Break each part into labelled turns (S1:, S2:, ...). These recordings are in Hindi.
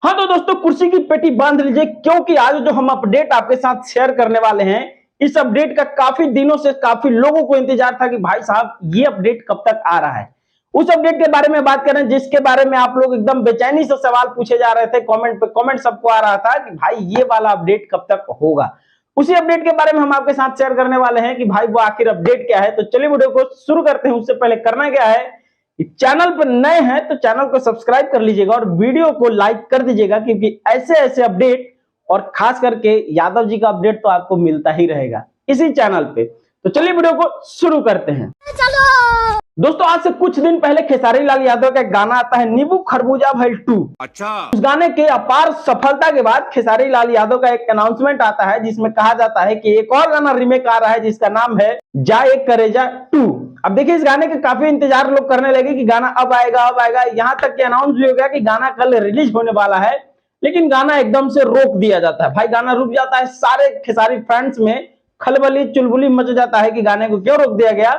S1: हाँ तो दोस्तों कुर्सी की पेटी बांध लीजिए, क्योंकि आज जो हम अपडेट आपके साथ शेयर करने वाले हैं, इस अपडेट का काफी दिनों से काफी लोगों को इंतजार था कि भाई साहब ये अपडेट कब तक आ रहा है। उस अपडेट के बारे में बात करें जिसके बारे में आप लोग एकदम बेचैनी से सवाल पूछे जा रहे थे, कमेंट पे कमेंट सबको आ रहा था कि भाई ये वाला अपडेट कब तक होगा। उसी अपडेट के बारे में हम आपके साथ शेयर करने वाले हैं कि भाई वो आखिर अपडेट क्या है। तो चलिए वीडियो को शुरू करते हैं। उससे पहले करना क्या है, चैनल पर नए हैं तो चैनल को सब्सक्राइब कर लीजिएगा और वीडियो को लाइक कर दीजिएगा, क्योंकि ऐसे ऐसे अपडेट और खास करके यादव जी का अपडेट तो आपको मिलता ही रहेगा इसी चैनल पे। तो चलिए वीडियो को शुरू करते हैं। चलो दोस्तों, आज से कुछ दिन पहले खेसारी लाल यादव का एक गाना आता है, नींबू खरबूजा भइल 2। अच्छा, उस गाने के अपार सफलता के बाद खेसारी लाल यादव का एक अनाउंसमेंट आता है जिसमें कहा जाता है कि एक और गाना रीमेक आ रहा है जिसका नाम है जा एक करेजा 2। अब देखिए, इस गाने के काफी इंतजार लोग करने लगे कि गाना अब आएगा अब आएगा। यहाँ तक कि अनाउंस भी हो गया कि गाना कल रिलीज होने वाला है, लेकिन गाना एकदम से रोक दिया जाता है। भाई गाना रुक जाता है, सारे खेसारी फैंस में खलबली चुलबुली मच जाता है कि गाने को क्यों रोक दिया गया।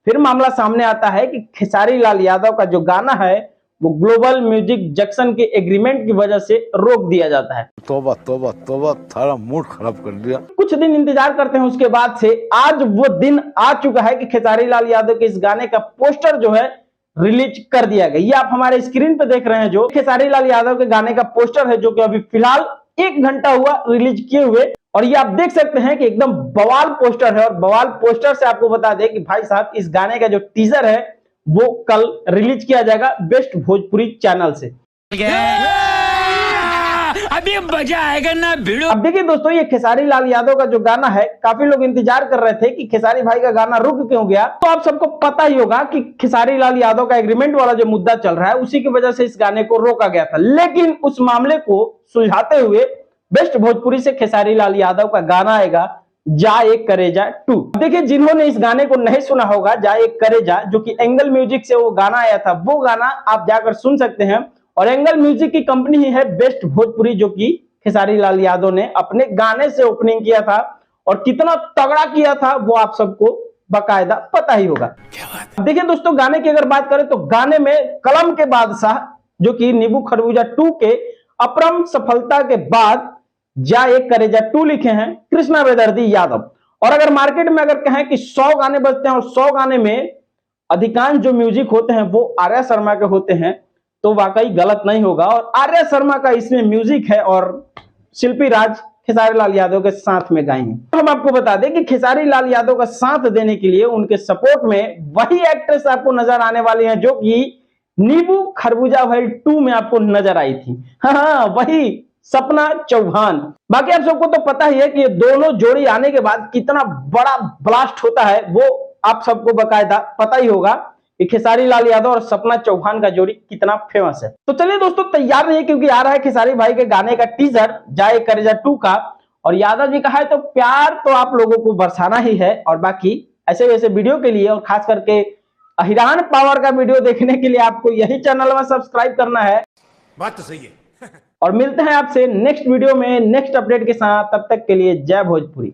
S1: फिर मामला सामने आता है कि खेसारी लाल यादव का जो गाना है वो ग्लोबल म्यूजिक जंक्शन के एग्रीमेंट की वजह से रोक दिया जाता है।
S2: तोबा तोबा तोबा, थारा मूड खराब कर दिया।
S1: कुछ दिन इंतजार करते हैं, उसके बाद से आज वो दिन आ चुका है कि खेसारी लाल यादव के इस गाने का पोस्टर जो है रिलीज कर दिया गया। ये आप हमारे स्क्रीन पे देख रहे हैं, जो खेसारी लाल यादव के गाने का पोस्टर है, जो कि अभी फिलहाल 1 घंटा हुआ रिलीज किए हुए। और ये आप देख सकते हैं कि एकदम बवाल पोस्टर है। और बवाल पोस्टर से आपको बता दें कि भाई साहब इस गाने का जो टीजर है वो कल रिलीज किया जाएगा बेस्ट भोजपुरी चैनल से।
S3: अभी मजा आएगा ना भिड़ो।
S1: अब देखिए दोस्तों, ये खेसारी लाल यादव का जो गाना है, काफी लोग इंतजार कर रहे थे कि खेसारी भाई का गाना रुक क्यों गया। तो आप सबको पता ही होगा कि खेसारी लाल यादव का एग्रीमेंट वाला जो मुद्दा चल रहा है, उसी की वजह से इस गाने को रोका गया था। लेकिन उस मामले को सुलझाते हुए बेस्ट भोजपुरी से खेसारी लाल यादव का गाना आएगा जा एक करेजा 2। देखिए, जिन्होंने इस गाने को नहीं सुना होगा, जा एक करेजा, जो कि एंगल म्यूजिक से वो गाना आया था, वो गाना आप जाकर सुन सकते हैं। और एंगल म्यूजिक की कंपनी ही है बेस्ट भोजपुरी, जो कि खेसारी लाल यादव ने अपने गाने से ओपनिंग किया था। और कितना तगड़ा किया था वो आप सबको बाकायदा पता ही होगा। देखिए दोस्तों, गाने की अगर बात करें तो गाने में कलम के बादशाह, जो कि नींबू खरबूजा 2 के अपरम सफलता के बाद जा एक करेजा 2 लिखे हैं कृष्णा वेदर्दी यादव। और अगर मार्केट में अगर कहें कि 100 गाने बजते हैं और 100 गाने में अधिकांश जो म्यूजिक होते हैं वो आर्या शर्मा के होते हैं, तो वाकई गलत नहीं होगा। और आर्या शर्मा का इसमें म्यूजिक है और शिल्पी राज खेसारी लाल यादव के साथ में गाई हैं। तो हम आपको बता दें कि खेसारी लाल यादव का साथ देने के लिए उनके सपोर्ट में वही एक्ट्रेस आपको नजर आने वाली है जो कि नींबू खरबूजा भइल 2 में आपको नजर आई थी। हाँ, वही सपना चौहान। बाकी आप सबको तो पता ही है कि ये दोनों जोड़ी आने के बाद कितना बड़ा ब्लास्ट होता है, वो आप सबको बकायदा पता ही होगा कि खेसारी लाल यादव और सपना चौहान का जोड़ी कितना फेमस है। तो चलिए दोस्तों, तैयार रहिए, क्योंकि आ रहा है खेसारी भाई के गाने का टीजर जा एक करेजा 2 का। और यादव जी का है तो प्यार तो आप लोगों को बरसाना ही है। और बाकी ऐसे वैसे वीडियो के लिए और खास करके अहिरान पावर का वीडियो देखने के लिए आपको यही चैनल में सब्सक्राइब करना है।
S3: बात तो सही है।
S1: और मिलते हैं आपसे नेक्स्ट वीडियो में नेक्स्ट अपडेट के साथ। तब तक के लिए जय भोजपुरी।